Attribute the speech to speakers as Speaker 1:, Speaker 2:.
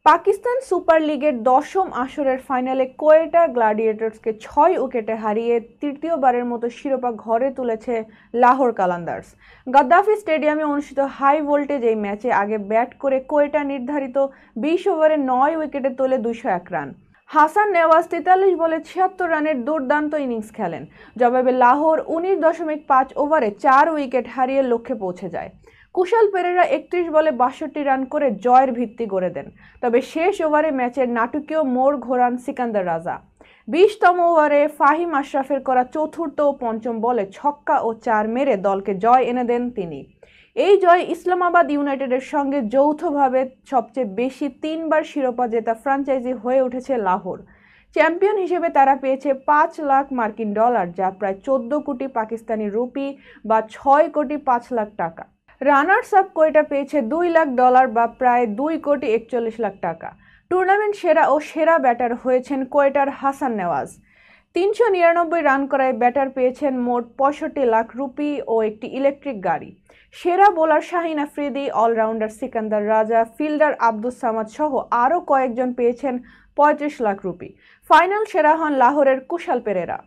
Speaker 1: Pakistan super লিগের দশম আসরের ফাইনালে কোয়েটা গ্ল্যাডিয়েটর্সকে 6 উইকেটে হারিয়ে তৃতীয়বারের মতো শিরোপা ঘরে তুলেছে লাহোর কালান্দার্স। গাদ্দাফি স্টেডিয়ামে অনুষ্ঠিত হাই ভোল্টেজ এই ম্যাচে আগে ব্যাট করে কোয়েটা নির্ধারিত 20 ওভারে 9 উইকেটে তোলে 201 রান। হাসান নেওয়াজ 43 বলে 76 রানের দুর্দান্ত ইনিংস খেলেন। জবাবে লাহোর 19.5 ওভারে 4 উইকেট হারিয়ে লক্ষ্যে পৌঁছে যায়। কুশাল পেরেরা 31 বলে 62 রান করে জয়ের ভিত্তি গড়ে দেন। তবে শেষ ওভারে ম্যাচের নাটকীয় মোড় ঘোরান সিকান্দার রাজা। 20তম ওভারে ফাহিম আশরাফের করা চতুর্থ ও পঞ্চম বলে ছক্কা ও 4 মেরে দলকে জয় এনে দেন তিনি। এই জয় ইসলামাবাদ ইউনাইটেডের সঙ্গে যৌথভাবে সবচেয়ে বেশি 3বার শিরোপা জেতা ফ্র্যাঞ্চাইজি হয়ে উঠেছে লাহোর। চ্যাম্পিয়ন হিসেবে তারা পেয়েছে $5 লাখ, যা প্রায় 14 কোটি পাকিস্তানি রুপি বা 6 কোটি 5 লাখ টাকা। রানার্স আপ কোয়েটা পেয়েছে $2 লাখ বা প্রায় 2 কোটি 41 লাখ টাকা। টুর্নামেন্ট সেরা ও সেরা ব্যাটার হয়েছেন কোয়েটার হাসান নেওয়াজ। 399 রান করায় ব্যাটার পেয়েছেন মোট 65 লাখ রুপি ও একটি ইলেকট্রিক গাড়ি। সেরা বোলার শাহিন আফ্রিদি, অলরাউন্ডার সিকান্দার রাজা, ফিল্ডার আব্দুস সামাদ সহ আরও কয়েকজন পেয়েছেন 35 লাখ রুপি। ফাইনাল সেরা হন লাহোরের কুশাল পেরেরা।